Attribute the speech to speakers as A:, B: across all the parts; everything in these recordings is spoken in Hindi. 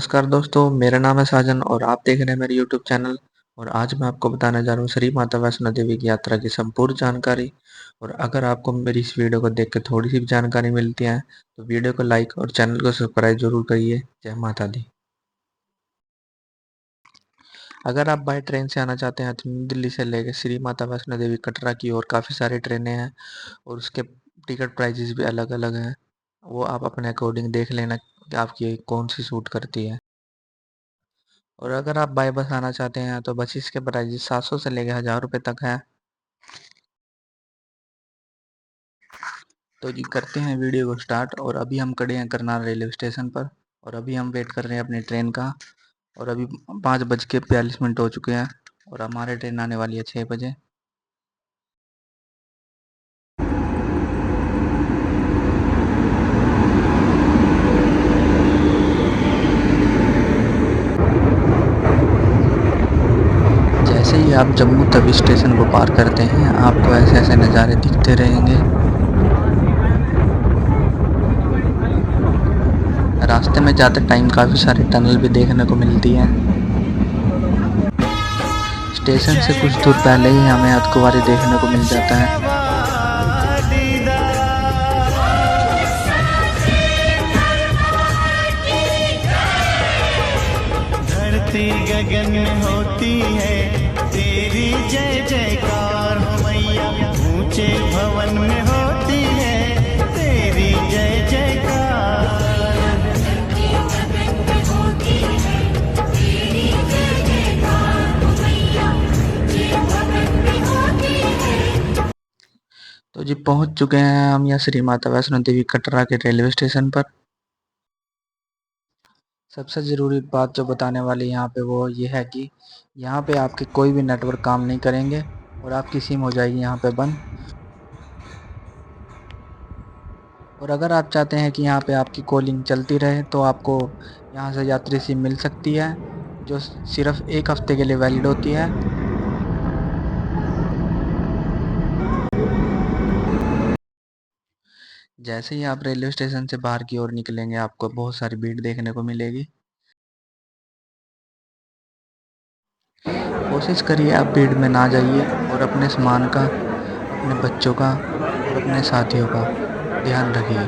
A: नमस्कार दोस्तों, मेरा नाम है साजन और आप देख रहे हैं मेरे यूट्यूब चैनल। और आज मैं आपको बताने जा रहा हूँ श्री माता वैष्णो देवी की यात्रा की संपूर्ण जानकारी। और अगर आपको मेरी इस वीडियो को देख के थोड़ी सी भी जानकारी मिलती है तो वीडियो को लाइक और चैनल को सब्सक्राइब जरूर करिए। जय माता दी। अगर आप बाय ट्रेन से आना चाहते हैं तो न्यू दिल्ली से लेकर श्री माता वैष्णो देवी कटरा की और काफ़ी सारी ट्रेनें हैं और उसके टिकट प्राइजेस भी अलग अलग हैं। वो आप अपने अकॉर्डिंग देख लेना कि आपकी कौन सी सूट करती है। और अगर आप बाय बस आना चाहते हैं तो बसेस के प्राइस 700 से लेकर 1000 रुपये तक है। तो जी करते हैं वीडियो को स्टार्ट। और अभी हम खड़े हैं करनाल रेलवे स्टेशन पर और अभी हम वेट कर रहे हैं अपनी ट्रेन का। और अभी 5:42 हो चुके हैं और हमारी ट्रेन आने वाली है 6 बजे। जैसे ही आप जम्मू तवी स्टेशन को पार करते हैं आपको ऐसे ऐसे नज़ारे दिखते रहेंगे। रास्ते में जाते टाइम काफ़ी सारी टनल भी देखने को मिलती है। स्टेशन से कुछ दूर पहले ही हमें अर्धकुंवारी देखने को मिल जाता है।
B: धरती गगन में होती है तेरी जय जयकार हो मैया, ऊंचे भवन में होती है तेरी जय जयकार।
A: तो जी पहुंच चुके हैं हम यहाँ श्री माता वैष्णो देवी कटरा के रेलवे स्टेशन पर। सबसे ज़रूरी बात जो बताने वाली यहाँ पे वो ये है कि यहाँ पे आपके कोई भी नेटवर्क काम नहीं करेंगे और आपकी सिम हो जाएगी यहाँ पे बंद। और अगर आप चाहते हैं कि यहाँ पे आपकी कॉलिंग चलती रहे तो आपको यहाँ से यात्री सिम मिल सकती है जो सिर्फ 1 हफ्ते के लिए वैलिड होती है। जैसे ही आप रेलवे स्टेशन से बाहर की ओर निकलेंगे आपको बहुत सारी भीड़ देखने को मिलेगी। कोशिश करिए आप भीड़ में ना जाइए और अपने सामान का, अपने बच्चों का और अपने साथियों का ध्यान रखिए।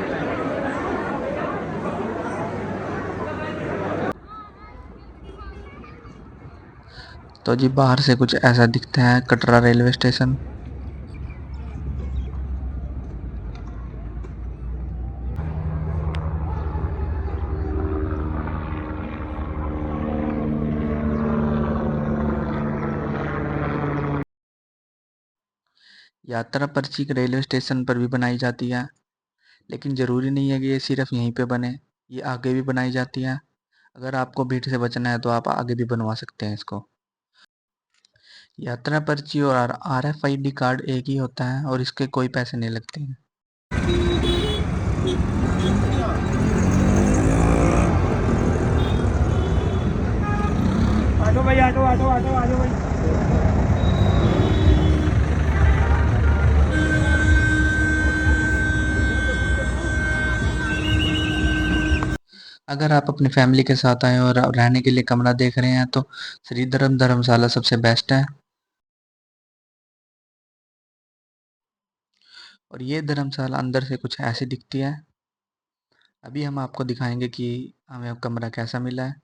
A: तो जी बाहर से कुछ ऐसा दिखता है कटरा रेलवे स्टेशन। यात्रा पर्ची रेलवे स्टेशन पर भी बनाई जाती है, लेकिन ज़रूरी नहीं है कि ये सिर्फ यहीं पे बने, ये आगे भी बनाई जाती है। अगर आपको भीड़ से बचना है तो आप आगे भी बनवा सकते हैं इसको। यात्रा पर्ची और RFID कार्ड एक ही होता है और इसके कोई पैसे नहीं लगते हैं।
C: ऑटो भाई, ऑटो ऑटो ऑटो आ जाओ भाई।
A: अगर आप अपनी फैमिली के साथ आए और रहने के लिए कमरा देख रहे हैं तो श्री धर्म धर्मशाला सबसे बेस्ट है। और ये धर्मशाला अंदर से कुछ ऐसी दिखती है। अभी हम आपको दिखाएंगे कि हमें अब कमरा कैसा मिला है।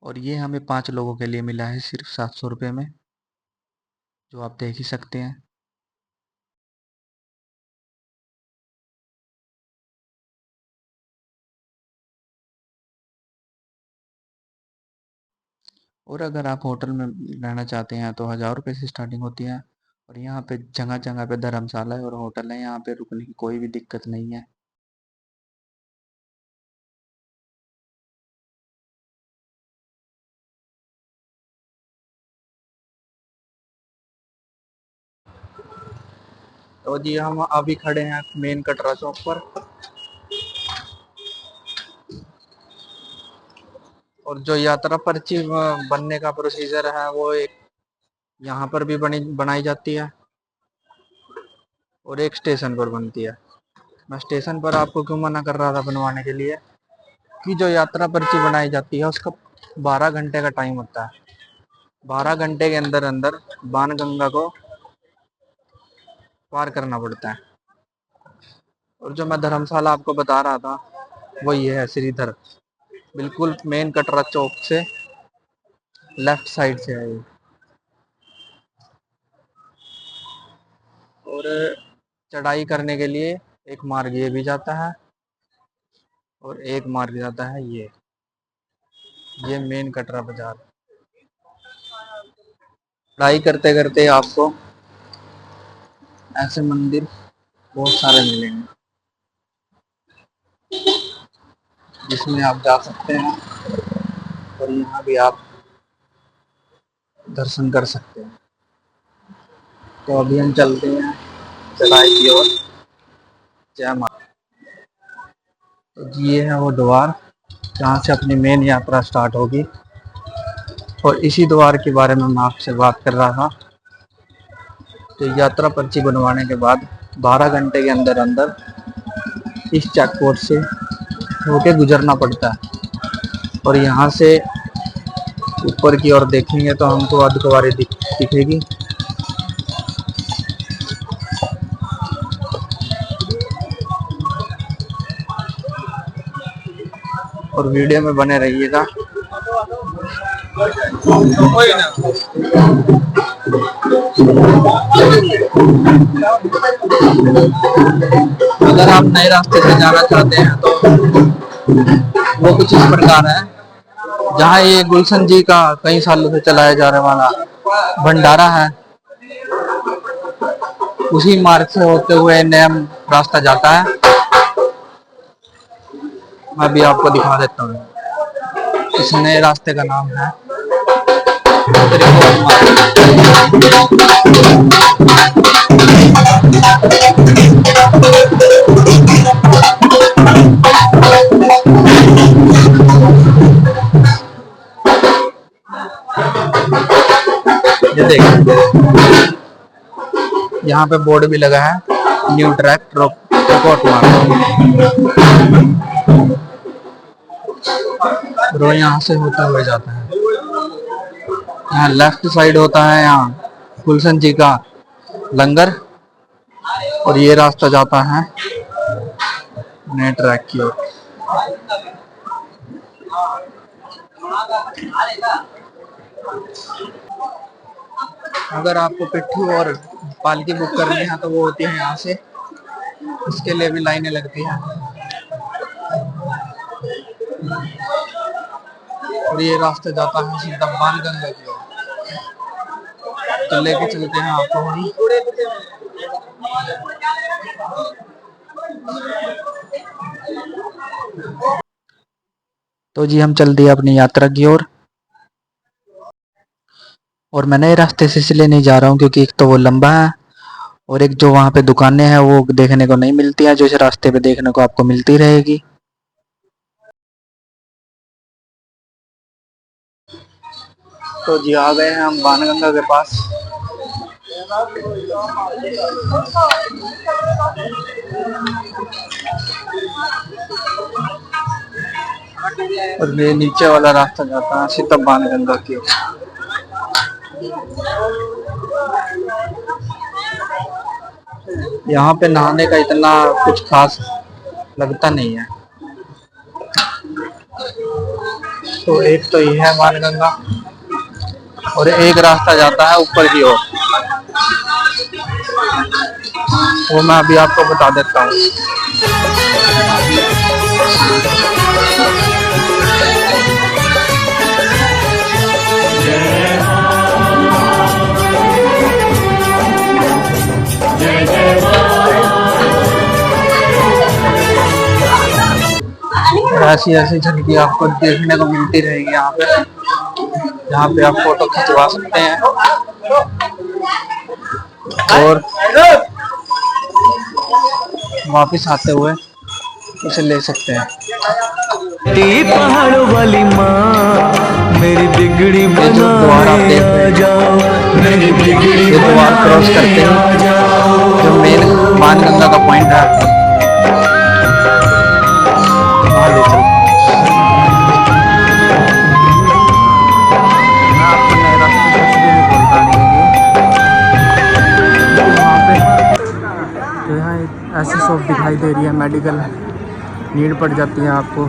A: और ये हमें 5 लोगों के लिए मिला है सिर्फ 700 रुपये में, जो आप देख ही सकते हैं। और अगर आप होटल में रहना चाहते हैं तो 1000 रुपये से स्टार्टिंग होती है। और यहाँ पे जगह जगह पे धर्मशाला है और होटल है, यहाँ पे रुकने की कोई भी दिक्कत नहीं है। तो जी हम अभी खड़े हैं मेन कटरा चौक पर। और जो यात्रा पर्ची बनने का प्रोसीजर है वो एक यहाँ पर भी बनाई जाती है और एक स्टेशन पर बनती है। मैं स्टेशन पर आपको क्यों मना कर रहा था बनवाने के लिए, की जो यात्रा पर्ची बनाई जाती है उसका 12 घंटे का टाइम होता है। 12 घंटे के अंदर अंदर बाणगंगा को पार करना पड़ता है। और जो मैं धर्मशाला आपको बता रहा था वो ये है श्रीधर, बिल्कुल मेन कटरा चौक से लेफ्ट साइड से है ये। और चढ़ाई करने के लिए एक मार्ग ये भी जाता है और एक मार्ग जाता है ये मेन कटरा बाजार। चढ़ाई करते करते आपको ऐसे मंदिर बहुत सारे मिलेंगे जिसमें आप जा सकते हैं और यहाँ भी आप दर्शन कर सकते हैं। तो अभी हम चलते हैं चढ़ाई की ओर। जय माता। तो ये है वो द्वार जहाँ से अपनी मेन यात्रा स्टार्ट होगी। और इसी द्वार के बारे में मैं आपसे बात कर रहा था। तो यात्रा पर्ची बनवाने के बाद 12 घंटे के अंदर अंदर इस चेक पोस्ट से होके गुजरना पड़ता है। और यहाँ से ऊपर की ओर देखेंगे तो हमको अर्धकुंवारी दिखेगी। और वीडियो में बने रहिएगा। अगर आप नए रास्ते से जाना चाहते हैं तो वो कुछ इस प्रकार है। जहाँ ये गुलशन जी का कई सालों से चलाया जाने वाला भंडारा है, उसी मार्ग से होते हुए नया रास्ता जाता है। मैं भी आपको दिखा देता हूँ। इस नए रास्ते का नाम है ये देखिए, यहाँ पे बोर्ड भी लगा है न्यू ट्रैक रोकोट मार्ग। और यहाँ से होता हुआ जाता है। यहाँ लेफ्ट साइड होता है यहाँ गुलशन जी का लंगर और ये रास्ता जाता है नए ट्रैक की ओर। अगर आपको पिट्ठू और पालकी बुक करनी है तो वो होती है यहाँ से, इसके लिए भी लाइनें लगती हैं। और ये रास्ता जाता है सीधा बाणगंगा की ओर। तो लेके चलते हैं आपको वहीं। तो जी हम चल दिए अपनी यात्रा की ओर। और मैं नए रास्ते से इसलिए नहीं जा रहा हूँ क्योंकि एक तो वो लंबा है और एक जो वहाँ पे दुकानें हैं वो देखने को नहीं मिलती हैं जो इस रास्ते पे देखने को आपको मिलती रहेगी। तो जी आ गए हैं हम बाणगंगा के पास। और ये नीचे वाला रास्ता जाता है सीधा बाणगंगा की ओर। यहाँ पे नहाने का इतना कुछ खास लगता नहीं है। तो एक तो ये है बाणगंगा और एक रास्ता जाता है ऊपर की ओर, वो मैं अभी आपको बता देता हूँ। ऐसी ऐसी झलकी आपको देखने को मिलती रहेगी यहाँ पे, जहाँ पे आप फोटो खिंचवा सकते हैं और वापस आते हुए उसे ले सकते हैं।
B: पहाड़ों वाली माँ मेरी बिगड़ी
A: ये जो द्वार आप देख रहे हैं, ये द्वार क्रॉस करते हैं जो मेन बाणगंगा का पॉइंट है, वहाँ ले चलते हैं।
C: दिखाई दे रही है, मेडिकल नीड पड़ जाती है आपको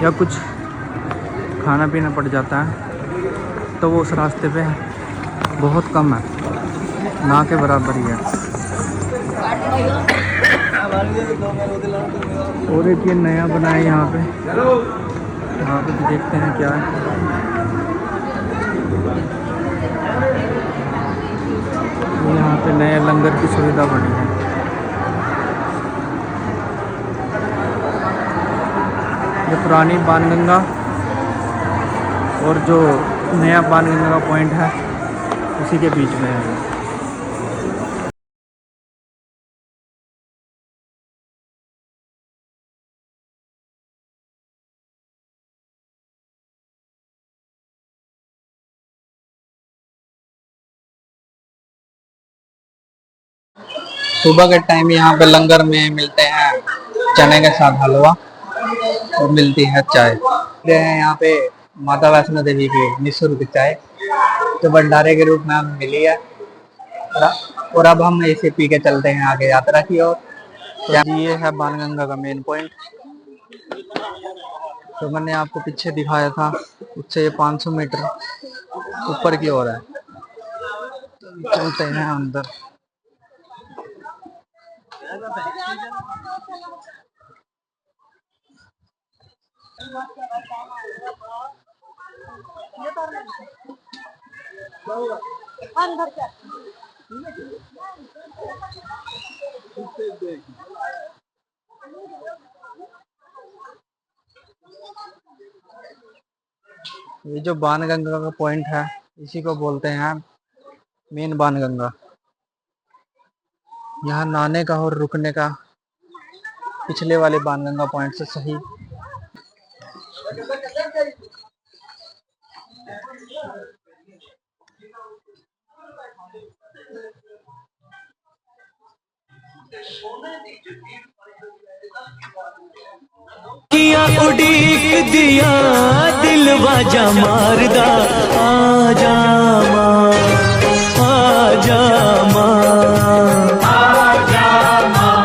C: या कुछ खाना पीना पड़ जाता है, तो वो उस रास्ते पे बहुत कम है, ना के बराबर ही है। और एक ये नया बना है यहाँ पे भी देखते हैं क्या है। यहाँ पे नए लंगर की सुविधा बनी है। ये पुरानी बाणगंगा और जो नया बाणगंगा का पॉइंट है उसी के बीच में है।
A: सुबह के टाइम यहाँ पे लंगर में मिलते हैं चने के साथ हलवा और मिलती है चाय। यहाँ पे माता वैष्णो देवी की निःशुल्क चाय तो भंडारे के रूप में हमें मिली है, और अब हम इसे पी के चलते हैं आगे यात्रा की ओर। तो ये है बाणगंगा का मेन पॉइंट, तो मैंने आपको पीछे दिखाया था, उससे 500 मीटर ऊपर की ओर है। तो चलते हैं अंदर। ये जो बाणगंगा का पॉइंट है इसी को बोलते हैं मेन बाणगंगा। यहाँ नहाने का और रुकने का पिछले वाले बाणगंगा पॉइंट से सही
B: किया उड़ीक दिया दिल बाजा मारदा, आजा मां आजा मां आजा मां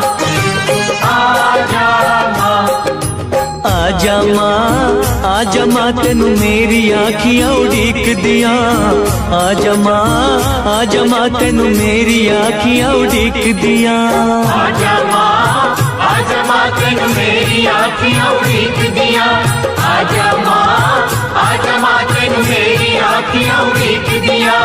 B: आजा मां आजा मां तेनू मेरी आखियां उड़ीक दिया, आजा मां तेनू मेरी आखियां उड़ीक दिया, आजा मां तेनू मेरी आखियां उड़ीक दिया, आजा मां तेनू मेरी आखियां उड़ीक दिया।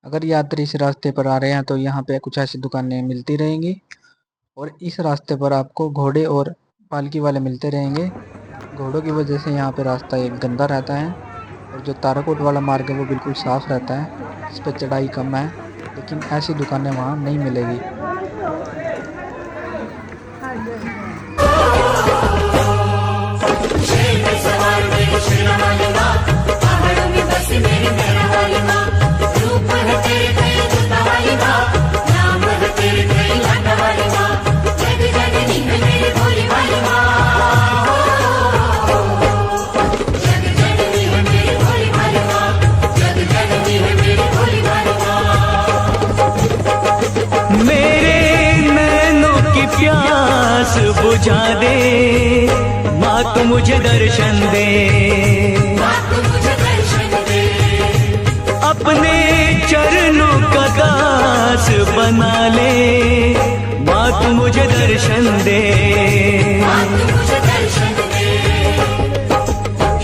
A: अगर यात्री इस रास्ते पर आ रहे हैं तो यहाँ पे कुछ ऐसी दुकानें मिलती रहेंगी, और इस रास्ते पर आपको घोड़े और पालकी वाले मिलते रहेंगे। घोड़ों की वजह से यहाँ पे रास्ता एक गंदा रहता है, और जो ताराकोट वाला मार्ग है वो बिल्कुल साफ़ रहता है, इस पर चढ़ाई कम है, लेकिन ऐसी दुकानें वहाँ नहीं मिलेगी।
B: प्यास बुझा दे माँ, तू मुझे दर्शन दे, अपने चरणों का दास बना ले, माँ तू मुझे दर्शन दे,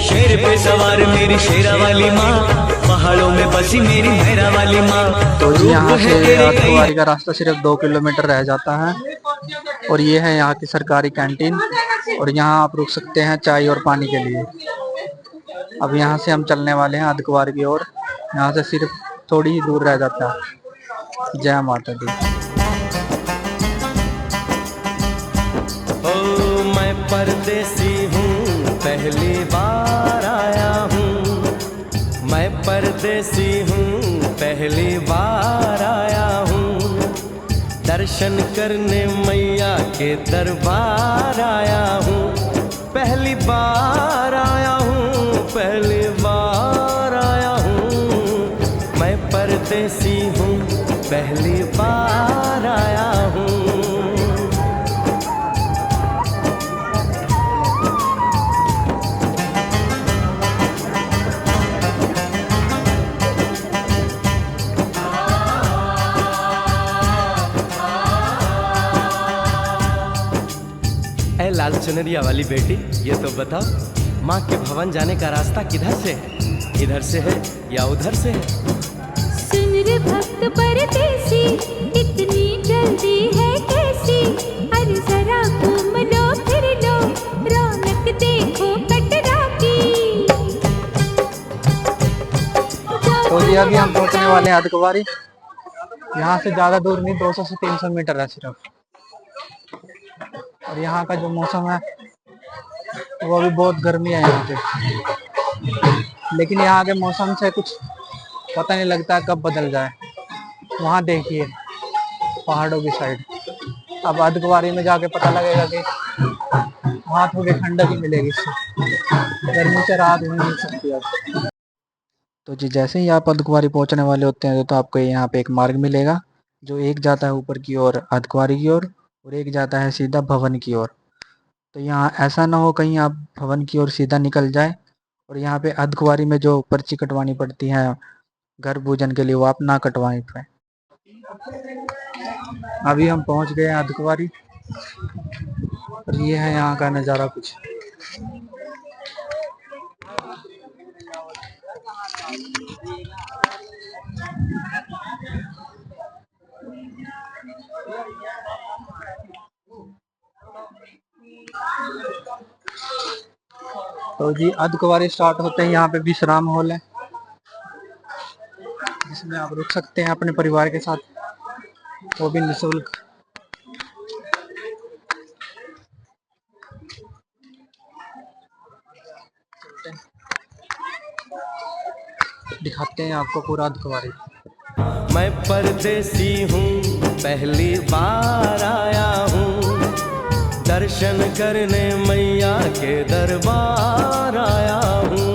B: शेर पे सवार मेरी शेरा वाली माँ, पहाड़ों में बसी मेरी मेरा वाली माँ।
A: तो यहाँ से अर्धकुंवारी का रास्ता सिर्फ 2 किलोमीटर रह जाता है, और ये है यहाँ की सरकारी कैंटीन, और यहाँ आप रुक सकते हैं चाय और पानी के लिए। अब यहाँ से हम चलने वाले हैं अर्धकुंवारी की ओर, यहाँ से सिर्फ थोड़ी ही दूर रह जाता है। जय माता दी।
B: ओ मैं परदेसी हूँ, पहली बार आया हूँ, मैं परदेसी हूँ, पहली बार आया हूँ, दर्शन करने मैया के दरबार आया हूँ। पहली बार आया हूँ, पहली बार आया हूँ, मैं परदेसी हूँ, पहली बार आया हूँ। लाल चुनरिया वाली बेटी, ये तो बताओ, माँ के भवन जाने का रास्ता किधर से है? इधर से है या उधर से है?
D: सुन रे भक्त परदेसी, इतनी जल्दी है कैसी? अरे जरा घूम लो फिर लो, रौनक देखो कटरा की।
C: तो जी अभी हम पहुंचने वाले हैं अर्धकुंवारी। यहाँ से ज़्यादा दूर नहीं, 200 से 300 मीटर है सिर्फ। और यहाँ का जो मौसम है वो अभी बहुत गर्मी है यहाँ पे, लेकिन यहाँ के मौसम से कुछ पता नहीं लगता कब बदल जाए। वहाँ देखिए पहाड़ों की साइड, अब अर्धकुंवारी में जाके पता लगेगा कि वहाँ थोड़ी ठंडक ही मिलेगी, इससे गर्मी से राहत नहीं मिल सकती अब। तो जी जैसे ही आप अर्धकुंवारी पहुँचने वाले होते हैं तो आपको यहाँ पे एक मार्ग मिलेगा, जो एक जाता है ऊपर की ओर अर्धकुंवारी की ओर, और एक जाता है सीधा भवन की ओर। तो यहाँ ऐसा ना हो कहीं आप भवन की ओर सीधा निकल जाए और यहाँ पे अर्धकुंवारी में जो पर्ची कटवानी पड़ती है घर पूजन के लिए, वो आप ना कटवाएं पाए। अभी हम पहुँच गए हैं अर्धकुंवारी और ये है यहाँ का नज़ारा कुछ। तो जी अर्धकुंवारी स्टार्ट होते हैं, यहाँ पे विश्राम हॉल है जिसमें आप रुक सकते हैं अपने परिवार के साथ, वो भी निःशुल्क। दिखाते हैं आपको पूरा अर्धकुंवारी।
B: मैं परदेसी हूँ, पहली बार आया हूँ, दर्शन करने मैया के दरबार आया हूँ।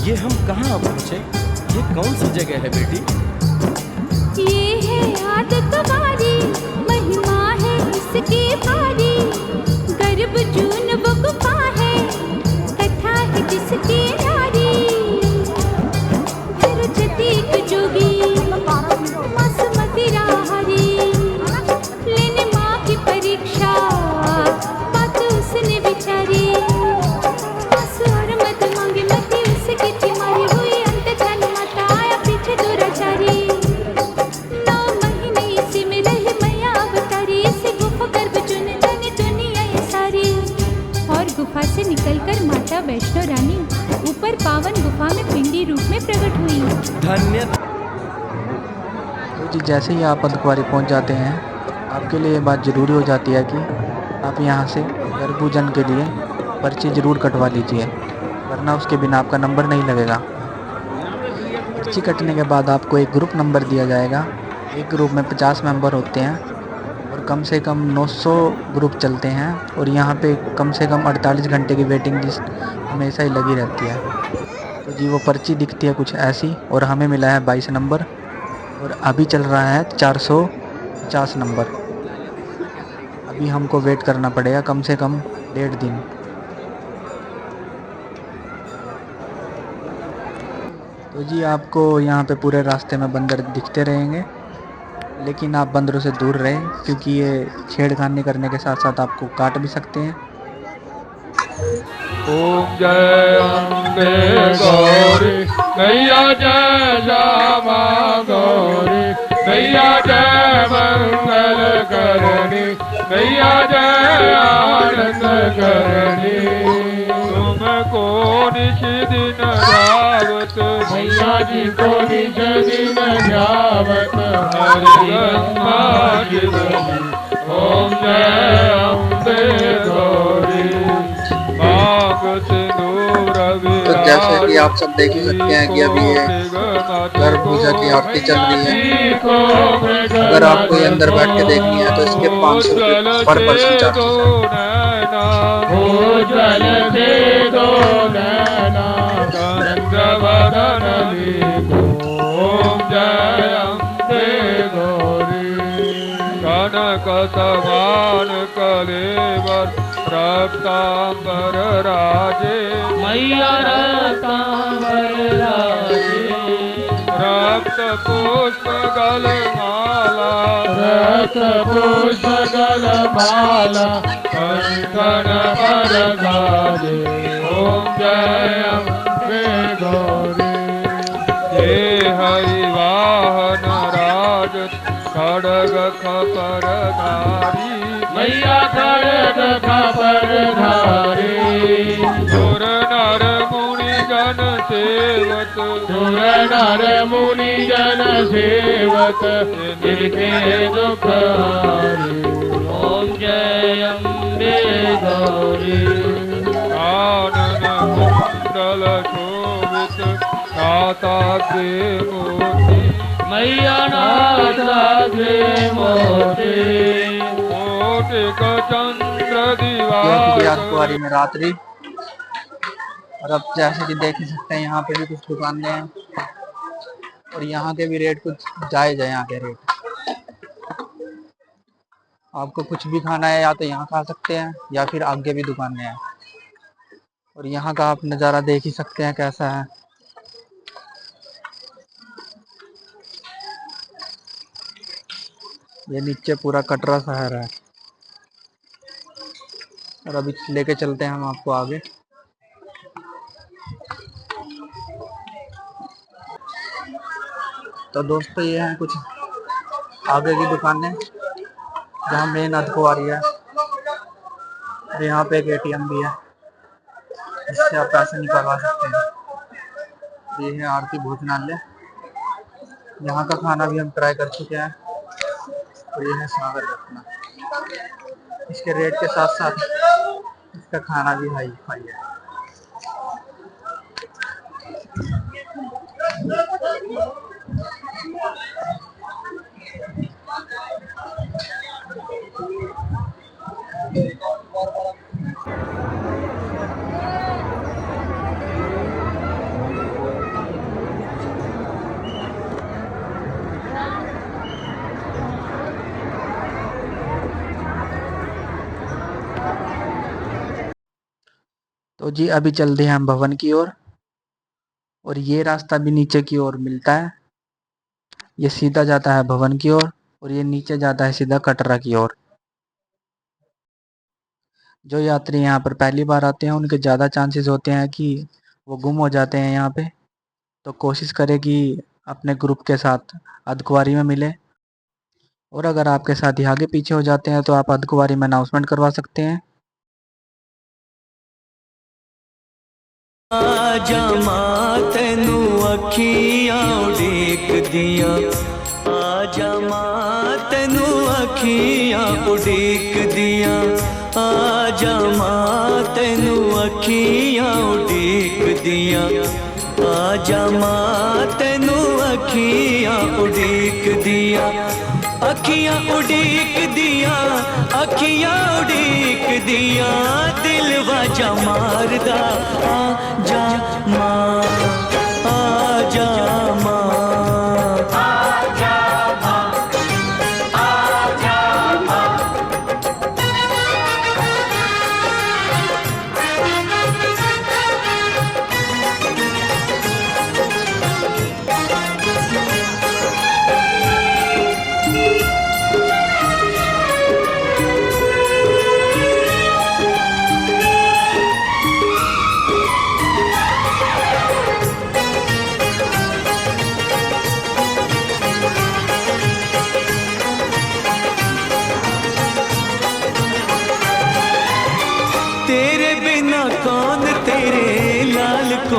B: ये हम कहाँ पहुँचे? ये कौन सी जगह है बेटी?
D: ये है अर्धकुंवारी, महिमा है इसकी भारी, गर्भ जून वो गुफा है, कथा है जिसकी नारी। जतीक जोगी मसमती राहरी, लेने माँ की परीक्षा बात उसने बिचारी। और मत मांगे मत उसकी चिमारी, हुई अंत जन मत आया पीछे दुराचारी। 9 महीने इसी में रही मैया अवतारी, इसी गुफा गर्भ चुन जाने दुनिया ये सारी। और गुफा से निकलकर माता वैष्णो रानी ऊपर पावन गुफा में पिंडी रूप में प्रकट हुई।
B: धन्य।
C: तो जी जैसे ही आप अर्धकुंवारी पहुँच जाते हैं, आपके लिए ये बात ज़रूरी हो जाती है कि आप यहाँ से घर पूजन के लिए पर्ची ज़रूर कटवा लीजिए, वरना उसके बिना आपका नंबर नहीं लगेगा। पर्ची कटने के बाद आपको एक ग्रुप नंबर दिया जाएगा। एक ग्रुप में 50 मेंबर होते हैं और कम से कम 900 ग्रुप चलते हैं, और यहाँ पे कम से कम 48 घंटे की वेटिंग लिस्ट हमेशा ही लगी रहती है। तो जी वो पर्ची दिखती है कुछ ऐसी, और हमें मिला है 22 नंबर और अभी चल रहा है 450 नंबर। अभी हमको वेट करना पड़ेगा कम से कम 1.5 दिन। तो जी आपको यहाँ पे पूरे रास्ते में बंदर दिखते रहेंगे,
A: लेकिन आप बंदरों से दूर रहें क्योंकि ये छेड़खानी करने के साथ साथ आपको काट भी सकते हैं।
E: ओम जय अम्बे गौरी मैया जय श्यामा गौरी मैया जय मंगल करणी मैया जय आनंद करणी तुमको निश दिन जावत मैया जी को निश दिन जावत हरि ओम जय अम्बे गौरी।
A: तो जैसे कि आप सब देख ही सकते हैं कि अभी ये गर्भ पूजा की आरती चल रही है। अगर आपको ये अंदर बैठ के देखनी है तो इसके 500 रुपये पर पर्सन चार्ज
E: कनक समान कलेवर रक्तांबर राजे मैया रक्तांबर राजे रक्त पुष्प गल माला रक्त पुष्प गल माला कंकण पर गाजे ओम जय अम्बे गौरी। हे हरि वाहन राज खड़ग खपर धारी मैया खड़ग खपर धारी सुर नर मुनि जन सेवक सुर नर मुनि जन सेवक जिनके दुख हारी ओम जय अम्बे गौरी। आनन कुंडल शोभित नाता के मोती मैया नाथा के मोती मोटिक चंद्र दीवार
A: राजकुमारी में रात्रि। और अब जैसे कि देख ही सकते हैं यहाँ पे भी कुछ दुकानें हैं और यहाँ के भी रेट कुछ जायज है। यहाँ के रेट आपको कुछ भी खाना है या तो यहाँ खा सकते हैं या फिर आगे भी दुकानें हैं। और यहाँ का आप नज़ारा देख ही सकते हैं कैसा है। ये नीचे पूरा कटरा शहर है। और अभी लेके चलते हैं हम आपको आगे। तो दोस्तों ये हैं कुछ आगे की दुकानें जहाँ मेन अधकुआरी है। और यहाँ पे एक ATM भी है जिससे आप पैसे निकलवा सकते हैं। ये है आरती भोजनालय। यहाँ का खाना भी हम ट्राई कर चुके हैं। और ये है सागर रत्ना। इसके रेट के साथ साथ इसका खाना भी हाई फाई है। तो जी अभी चलते हैं हम भवन की ओर। और ये रास्ता भी नीचे की ओर मिलता है। ये सीधा जाता है भवन की ओर और ये नीचे जाता है सीधा कटरा की ओर। जो यात्री यहाँ पर पहली बार आते हैं उनके ज़्यादा चांसेस होते हैं कि वो गुम हो जाते हैं यहाँ पे। तो कोशिश करें कि अपने ग्रुप के साथ अधकुआरी में मिले। और अगर आपके साथी आगे पीछे हो जाते हैं तो आप अधकुआरी में अनाउंसमेंट करवा सकते हैं।
B: आजा मां तैनू अखियां उड़ीक दिया आजा मां तैनू अखियां उड़ीक दिया आजा मां तैनू अखियां उड़ीक दिया आजा मां तैनू अखियां उड़ीक दिया अखियां उड़ीक दिया अखियां उड़ीक दिया दिल वाजा मारदा आजा मां आजा मां आजा मां आजा मां।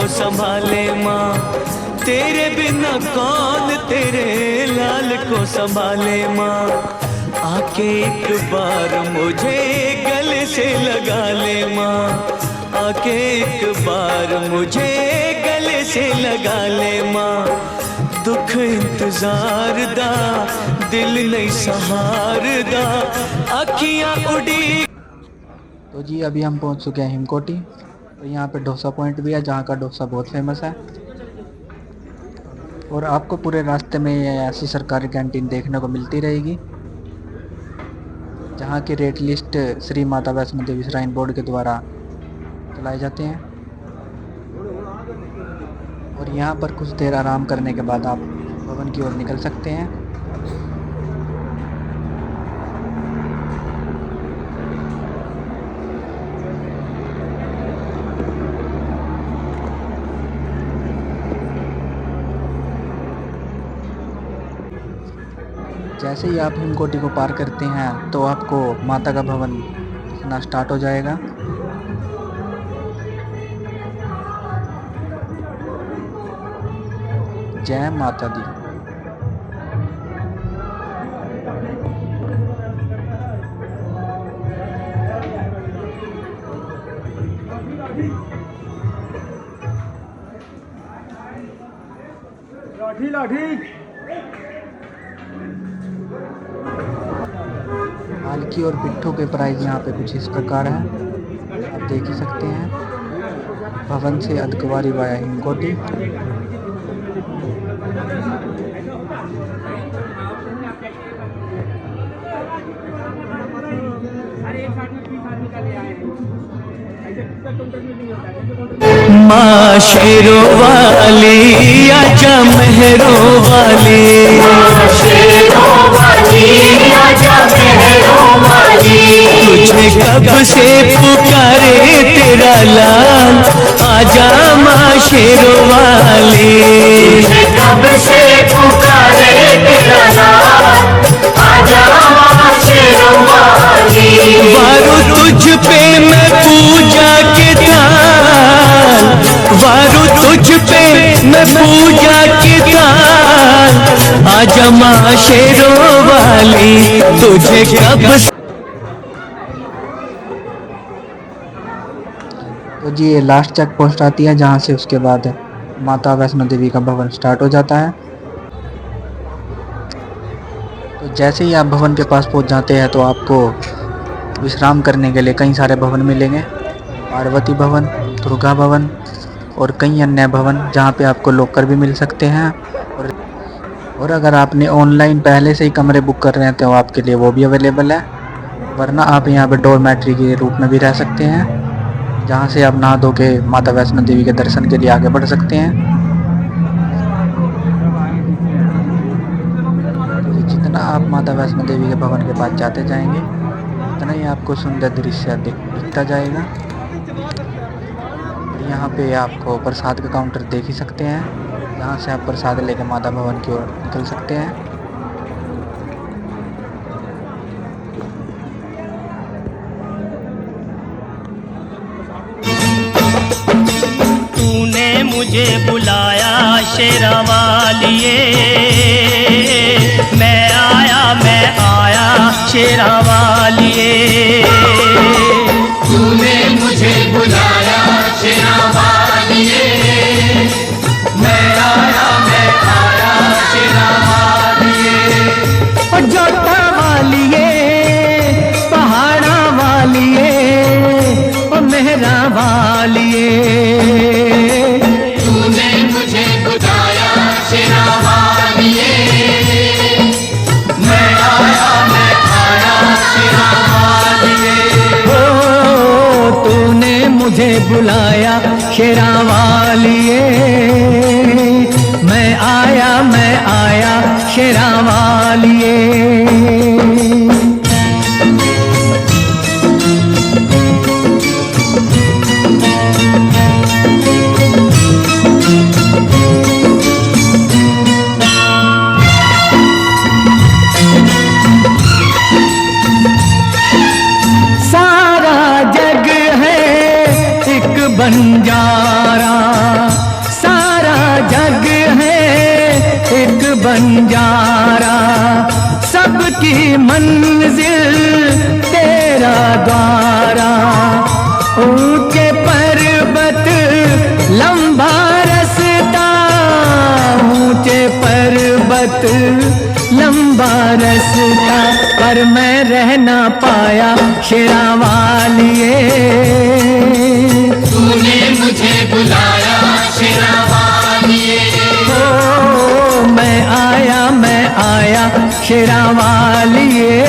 B: को संभाले माँ, तेरे बिना कौन तेरे लाल को संभाले माँ। आके एक बार मुझे गले से लगा ले माँ, आके एक बार मुझे गले से लगा ले माँ। दुख इंतजार दा दिल नहीं सहार दा, अखियां उड़ी।
C: तो जी अभी हम पहुंच चुके हैं हिमकोटी। तो यहाँ पे डोसा पॉइंट भी है जहाँ का डोसा बहुत फेमस है। और आपको पूरे रास्ते में ये ऐसी सरकारी कैंटीन देखने को मिलती रहेगी जहाँ की rate list Shri Mata Vaishno Devi shrine board के द्वारा चलाए जाते हैं। और यहाँ पर कुछ देर आराम करने के बाद आप भवन की ओर निकल सकते हैं। जैसे ही आप हिमकोटी को पार करते हैं तो आपको माता का भवन दिखना स्टार्ट हो जाएगा। जय माता दी।
E: लाठी लाठी।
C: पालकी और पिट्ठू के प्राइस यहाँ पे कुछ इस प्रकार है, आप देख ही सकते हैं। भवन से अधकवारी वाया हिमकोटी।
B: माँ शेरों वाली आजा मेहरों वाली, तुझे कब से पुकारे तेरा लाल, आजा माँ शेरों वाली। कब से पुकारे तेरा लाल, आजा माँ शेरों वाली। वारू तुझ पे मैं पूजा के थाल, वारू तुझ पे मैं पूजा के थाल, आजा माँ शेरों वाली। तुझे कब से।
C: तो जी ये लास्ट चेक पोस्ट आती है जहाँ से उसके बाद माता वैष्णो देवी का भवन स्टार्ट हो जाता है। तो जैसे ही आप भवन के पास पहुँच जाते हैं तो आपको विश्राम करने के लिए कई सारे भवन मिलेंगे। पार्वती भवन, दुर्गा भवन और कई अन्य भवन जहाँ पे आपको लॉकर भी मिल सकते हैं। और अगर आपने ऑनलाइन पहले से ही कमरे बुक कर रहे हैं तो आपके लिए वो भी अवेलेबल है। वरना आप यहाँ पे डोरमेट्री के रूप में भी रह सकते हैं जहाँ से आप नहा धो के माता वैष्णो देवी के दर्शन के लिए आगे बढ़ सकते हैं। तो जितना आप माता वैष्णो देवी के भवन के पास जाते जाएंगे उतना ही आपको सुंदर दृश्य दिखता जाएगा। और यहाँ पे आपको प्रसाद का काउंटर देख ही सकते हैं जहाँ से आप प्रसाद लेके माता भवन की ओर निकल सकते हैं।
B: तूने मुझे बुलाया शेरा वालिए, मैं आया शेरा वालिए। तूने मुझे बुलाया शेरा वालिए, मैं आया शेरा वालिए। और जोता वालिए, पहाड़ा वालिए, और मेहरा वालिए। तूने मुझे बुलाया शेरा वालिए, मैं आया शेरा वालिए। ओ तूने मुझे बुलाया शेरा वालिए, मैं आया शेरा वालिए। सारा जग है एक बंजारा, बंजारा, सबकी मंजिल तेरा द्वारा। ऊंचे पर्वत लंबा रास्ता, ऊंचे पर्वत लंबा रास्ता, पर मैं रह ना पाया शेरा वालिए। तूने मुझे बुलाया शेरा वालिए। ओ मैं आया शेरा वालिए।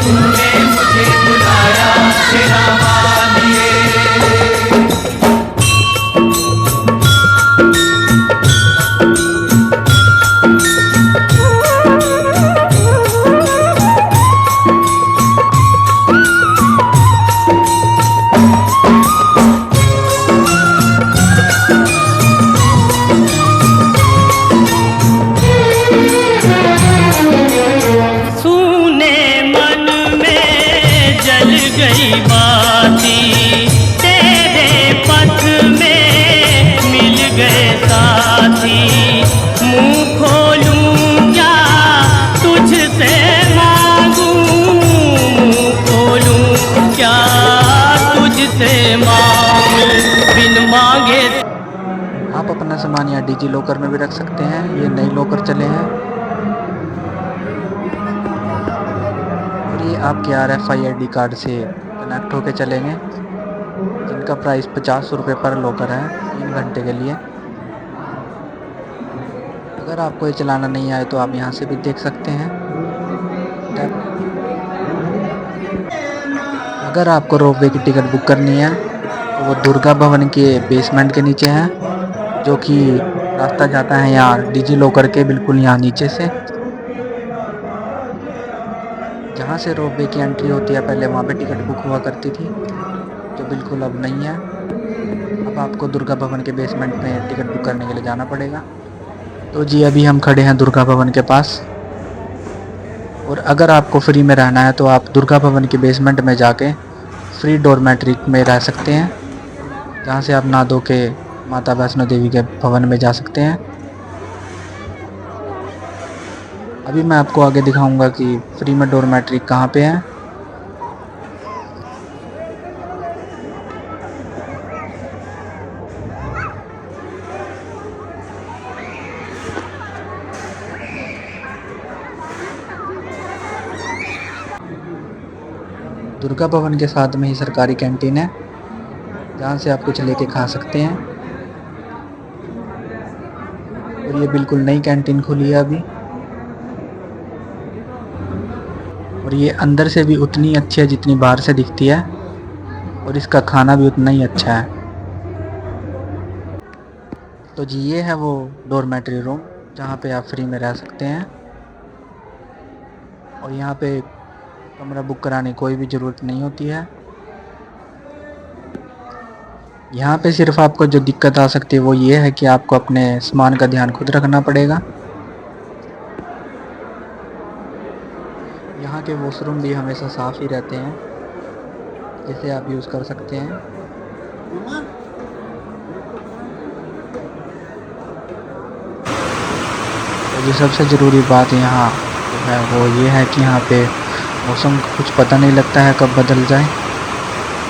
B: तूने मुझे बुलाया शेरा वालिए।
F: सूने मन में जल गई बाती, तेरे पथ में मिल गए साथी। मुंह खोलूं क्या तुझसे मांगूं, मुंह खोलूं क्या तुझसे मांगूं, बिन मांगे।
A: आप अपना सामान यहाँ डिजी लॉकर में भी रख सकते हैं। ये नए लॉकर चले हैं और ये आपके RFID कार्ड से कनेक्ट होके चलेंगे, जिनका प्राइस 50 रुपये पर लॉकर है 3 घंटे के लिए। अगर आपको ये चलाना नहीं आए तो आप यहाँ से भी देख सकते हैं। अगर आपको रोपवे की टिकट बुक करनी है तो वो दुर्गा भवन के बेसमेंट के नीचे है, जो कि रास्ता जाता है यहाँ डिजी लॉकर के बिल्कुल यहाँ नीचे से। जहाँ से रोपवे की एंट्री होती है पहले वहाँ पे टिकट बुक हुआ करती थी, जो बिल्कुल अब नहीं है। अब आपको दुर्गा भवन के बेसमेंट में टिकट बुक करने के लिए जाना पड़ेगा। तो जी अभी हम खड़े हैं दुर्गा भवन के पास, और अगर आपको फ्री में रहना है तो आप दुर्गा भवन के बेसमेंट में जाके फ्री डॉर्मेट्री में रह सकते हैं, जहाँ से आप नहा धो के माता वैष्णो देवी के भवन में जा सकते हैं। अभी मैं आपको आगे दिखाऊंगा कि फ्री में डॉर्मेट्री कहाँ पे है। दुर्गा भवन के साथ में ही सरकारी कैंटीन है, जहाँ से आप कुछ लेके खा सकते हैं। और ये बिल्कुल नई कैंटीन खुली है अभी, और ये अंदर से भी उतनी अच्छी है जितनी बाहर से दिखती है, और इसका खाना भी उतना ही अच्छा है। तो जी ये है वो डॉर्मेट्री रूम जहाँ पे आप फ्री में रह सकते हैं, और यहाँ पे कमरा बुक कराने की कोई भी ज़रूरत नहीं होती है। यहाँ पे सिर्फ आपको जो दिक्कत आ सकती है वो ये है कि आपको अपने सामान का ध्यान खुद रखना पड़ेगा। यहाँ के वॉशरूम भी हमेशा साफ़ ही रहते हैं, जिसे आप यूज़ कर सकते हैं। तो जो सबसे ज़रूरी बात यहाँ है वो ये है कि यहाँ पे मौसम कुछ पता नहीं लगता है कब बदल जाए,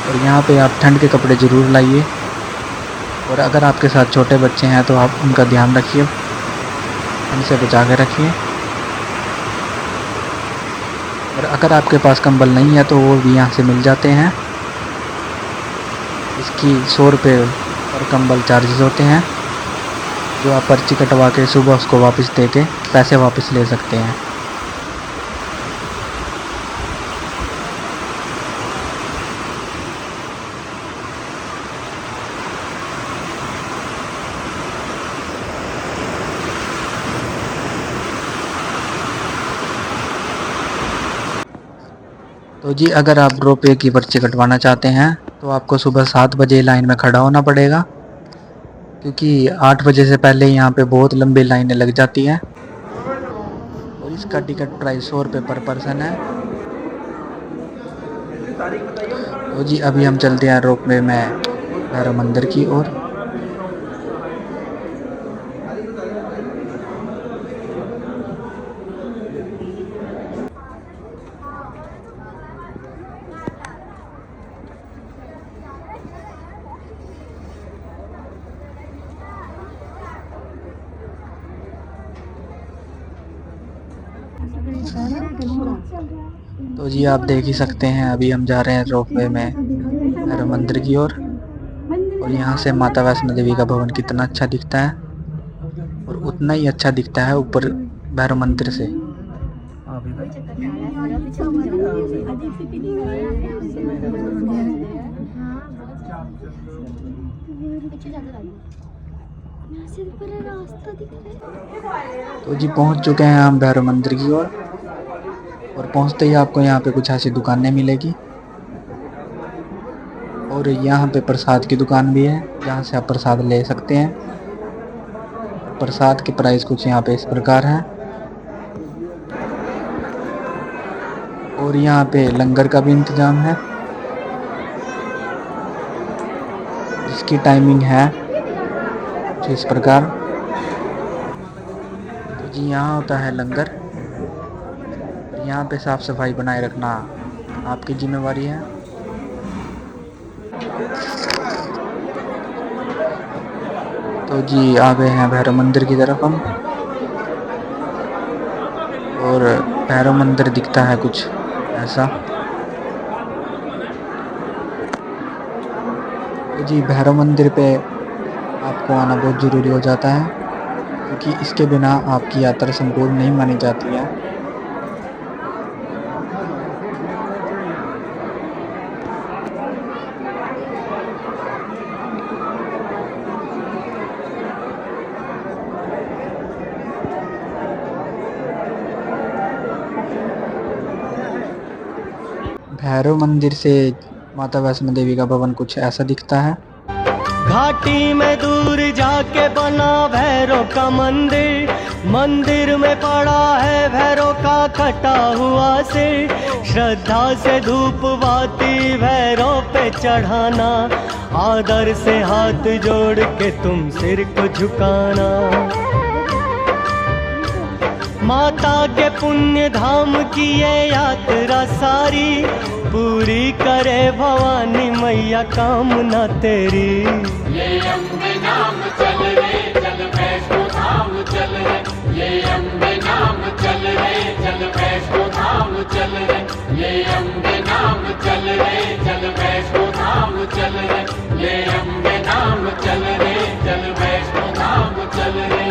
A: और यहाँ पे आप ठंड के कपड़े ज़रूर लाइए। और अगर आपके साथ छोटे बच्चे हैं तो आप उनका ध्यान रखिए, उनसे बचा के रखिए। और अगर आपके पास कंबल नहीं है तो वो भी यहाँ से मिल जाते हैं। इसकी 100 रुपये पर कंबल चार्जेस होते हैं, जो आप पर्ची कटवा के सुबह उसको वापस दे के पैसे वापस ले सकते हैं। तो जी अगर आप रोपवे की पर्ची कटवाना चाहते हैं तो आपको सुबह 7 बजे लाइन में खड़ा होना पड़ेगा, क्योंकि 8 बजे से पहले यहाँ पे बहुत लंबी लाइनें लग जाती हैं। और इसका टिकट प्राइस 100 रुपये पर पर्सन है। तो जी अभी हम चलते हैं रोपवे में भैरव मंदिर की ओर। तो जी आप देख ही सकते हैं, अभी हम जा रहे हैं रोपवे में भैरव मंदिर की ओर। और यहाँ से माता वैष्णो देवी का भवन कितना अच्छा दिखता है, और उतना ही अच्छा दिखता है ऊपर भैरव मंदिर से। तो जी पहुँच चुके हैं हम भैरव मंदिर की ओर, और पहुँचते ही आपको यहाँ पे कुछ ऐसी दुकानें मिलेगी। और यहाँ पे प्रसाद की दुकान भी है, जहाँ से आप प्रसाद ले सकते हैं। प्रसाद की प्राइस कुछ यहाँ पे इस प्रकार है। और यहाँ पे लंगर का भी इंतजाम है, जिसकी टाइमिंग है कुछ इस प्रकार। तो जी यहाँ होता है लंगर। यहाँ पे साफ सफाई बनाए रखना आपकी जिम्मेवारी है। तो जी आ गए हैं भैरव मंदिर की तरफ हम, और भैरव मंदिर दिखता है कुछ ऐसा। तो जी भैरव मंदिर पे आपको आना बहुत ज़रूरी हो जाता है, क्योंकि इसके बिना आपकी यात्रा संपूर्ण नहीं मानी जाती है। भैरव मंदिर से माता वैष्णो देवी का भवन कुछ ऐसा दिखता है।
F: घाटी में दूर जाके बना भैरव का मंदिर, मंदिर में पड़ा है भैरव का कटा हुआ सिर। श्रद्धा से धूप बाती भैरव पे चढ़ाना, आदर से हाथ जोड़ के तुम सिर को झुकाना। माता के पुण्य धाम की ये यात्रा सारी, पूरी करे भवानी मैया कामना तेरी।
G: ये अम्बे नाम चल रे चल वैष्णो धाम चल रे, ये अम्बे नाम चल रे चल वैष्णो धाम चल रे, ये अम्बे नाम चल रे चल वैष्णो धाम चल रे, ये अम्बे नाम चल रे चल वैष्णो धाम चल रे।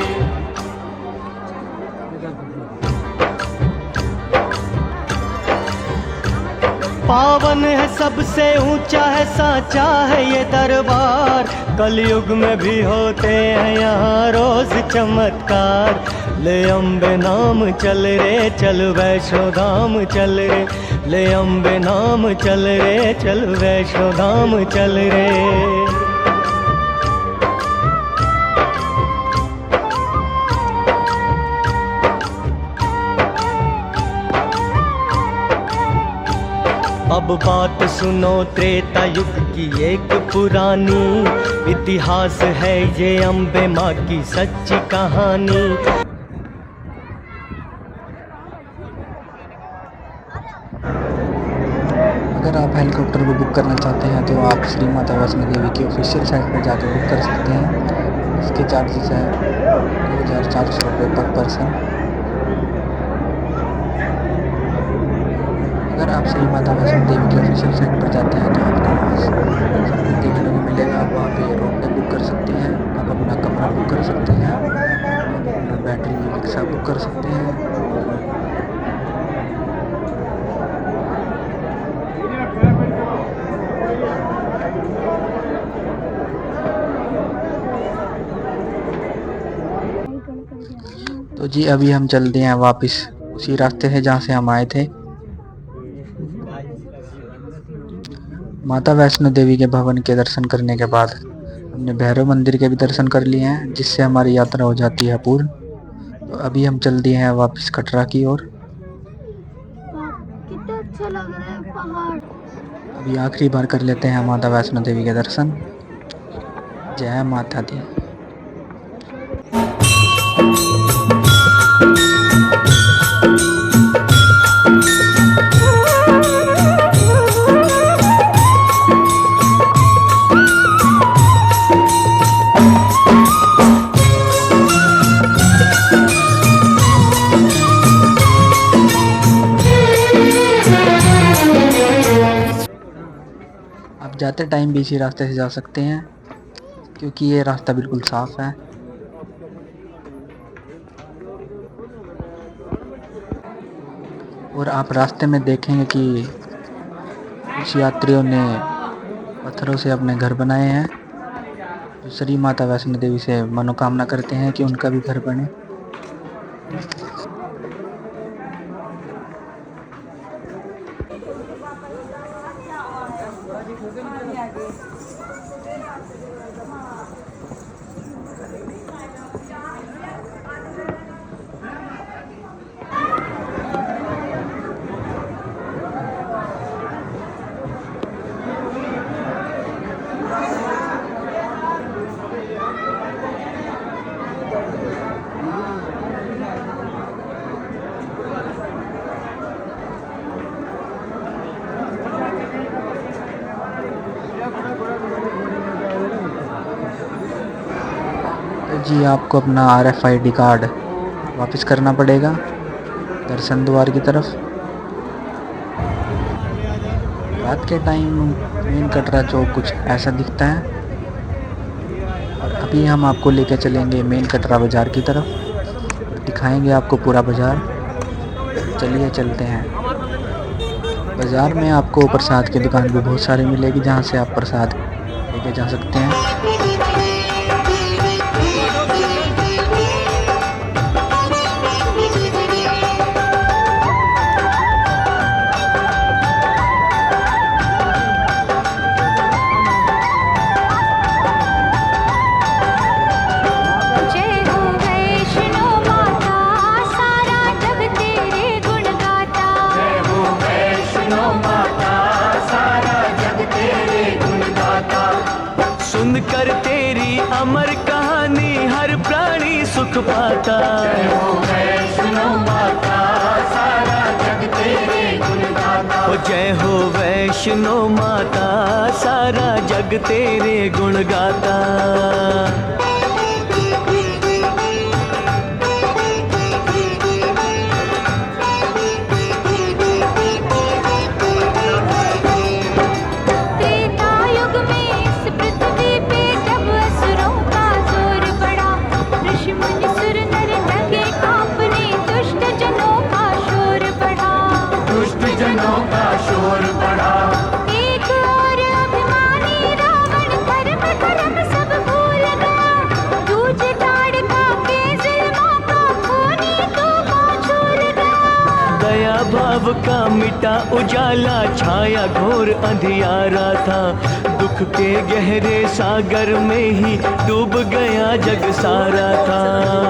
F: पावन है सबसे ऊंचा है साचा है ये दरबार, कलयुग में भी होते हैं यहाँ रोज चमत्कार। ले अम्बे नाम चल रे चल वैष्णो धाम चल रे, ले अम्बे नाम चल रे चल वैष्णो धाम चल रे। अब बात सुनो त्रेता युग की एक पुरानी, इतिहास है ये अम्बे माँ की सच्ची कहानी।
A: अगर आप हेलीकॉप्टर को बुक करना चाहते हैं तो आप श्री माता वैष्णो देवी की ऑफिशियल साइट पर जाकर बुक कर सकते हैं। इसके चार्जेस हैं 2400 रुपये पर पर्सन। अगर आप श्री माता वैष्णो देवी की ऑफिशियल साइट पर जाते हैं तो आपको वहाँ सब कुछ देखने को मिलेगा। आप वहाँ पे रोपवे बुक कर सकते हैं, आप अपना कमरा बुक कर सकते हैं, अपना बैटरी रिक्शा बुक कर सकते हैं। तो जी अभी हम चलते हैं वापस उसी रास्ते से जहाँ से हम आए थे। माता वैष्णो देवी के भवन के दर्शन करने के बाद हमने भैरव मंदिर के भी दर्शन कर लिए हैं, जिससे हमारी यात्रा हो जाती है पूर्ण। तो अभी हम चल दिए हैं वापस कटरा की ओर।
D: कितना अच्छा लग रहा है पहाड़।
A: अभी आखिरी बार कर लेते हैं माता वैष्णो देवी के दर्शन। जय माता दी।
C: जाते टाइम भी इसी रास्ते से जा सकते हैं क्योंकि ये रास्ता बिल्कुल साफ है। और आप रास्ते में देखेंगे कि कुछ यात्रियों ने पत्थरों से अपने घर बनाए हैं, जो श्री माता वैष्णो देवी से मनोकामना करते हैं कि उनका भी घर बने। जी आपको अपना RFID कार्ड वापस करना पड़ेगा दर्शन द्वार की तरफ। रात के टाइम मेन कटरा चौक कुछ ऐसा दिखता है। और अभी हम आपको लेकर चलेंगे मेन कटरा बाज़ार की तरफ, दिखाएंगे आपको पूरा बाज़ार। चलिए चलते हैं। बाज़ार में आपको प्रसाद की दुकान भी बहुत सारी मिलेगी, जहाँ से आप प्रसाद लेके जा सकते हैं।
D: जय हो वैष्णो माता, सारा जग तेरे गुण गाता।
B: जय हो वैष्णो माता, सारा जग तेरे गुण गाता। सुनकर तेरी अमर कहानी हर प्राणी सुख पाता। जय हो वैष्णो माता, सारा जग तेरे गुण गाता। ओ जय हो वैष्णो माता, सारा जग तेरे गुण गाता।
D: त्रेता युग में इस पृथ्वी पे जब असुरों का जोर बढ़ा, ऋषि मुनि सुर नर लगे कांपने, दुष्ट जनों का शोर बढ़ा।
B: दुष्ट जनों का शोर बढ़ा।
D: एक और अभिमानी रावण धर्म कर्म सब भूल गया, दूज ताड़का के जुल्मों का खूनी तूफान झूल गया।
F: दया भाव का मिटा उजाला, छाया घोर अंधियारा था। दुख के गहरे सागर में ही डूब गया जग सारा था।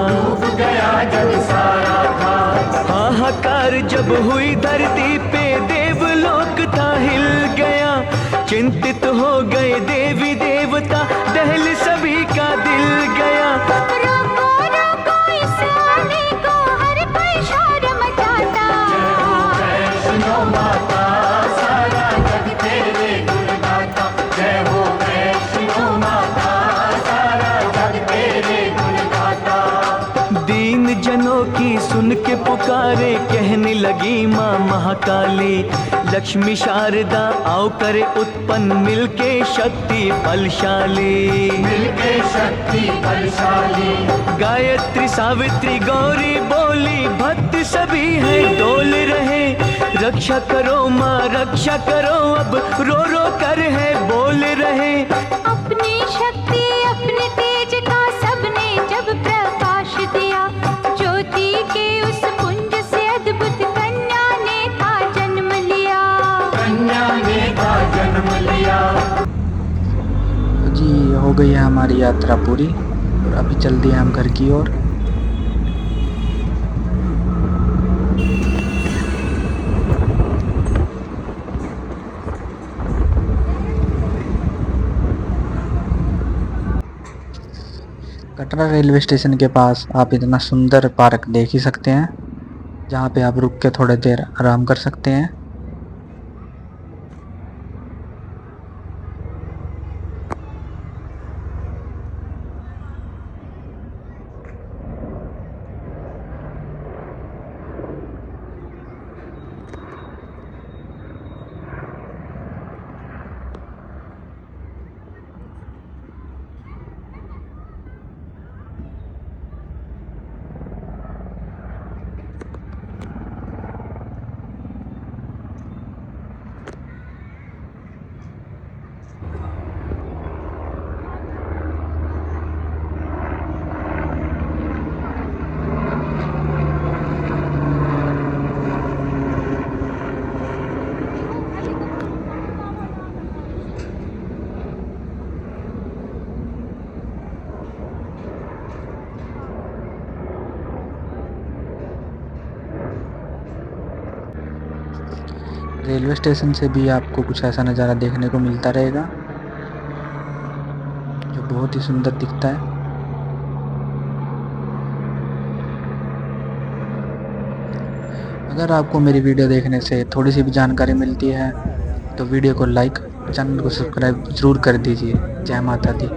B: डूब गया जग सारा था।
F: हाहाकार जब हुई धरती पे, देवलोक था हिल गया। चिंतित हो गए देवी देवता, दहल सभी का दिल गया।
D: रोको रोको इस आंधी को, हर कोई शोर मचाता।
B: वैष्णो माता, सारा जग तेरे गुण गाता। जय हो वैष्णो माता, सारा जग तेरे गुण गाता।
F: दीन जनों की सुन के पुकारे, कहने लगी माँ महाकाली। लक्ष्मी शारदा आओ करे उत्पन्न, मिलके शक्ति बलशाली।
B: मिलके शक्ति बलशाली।
F: गायत्री सावित्री गौरी बोली, भक्त सभी हैं डोल रहे। रक्षा करो माँ रक्षा करो, अब रो रो कर है बोल रहे।
D: अपनी शक्ति अपने तेज का सबने जब प्रकाश दिया, ज्योति के उस पुंज से अद्भुत कन्या ने था जन्म लिया।
B: कन्या ने था जन्म लिया।
C: जी हो गई है हमारी यात्रा पूरी और अभी चल दिए हम घर की ओर। कटरा रेलवे स्टेशन के पास आप इतना सुंदर पार्क देख ही सकते हैं, जहाँ पे आप रुक के थोड़ी देर आराम कर सकते हैं।
A: रेलवे स्टेशन से भी आपको कुछ ऐसा नज़ारा देखने को मिलता रहेगा जो बहुत ही सुंदर दिखता है। अगर आपको मेरी वीडियो देखने से थोड़ी सी भी जानकारी मिलती है तो वीडियो को लाइक, चैनल को सब्सक्राइब ज़रूर कर दीजिए। जय माता दी।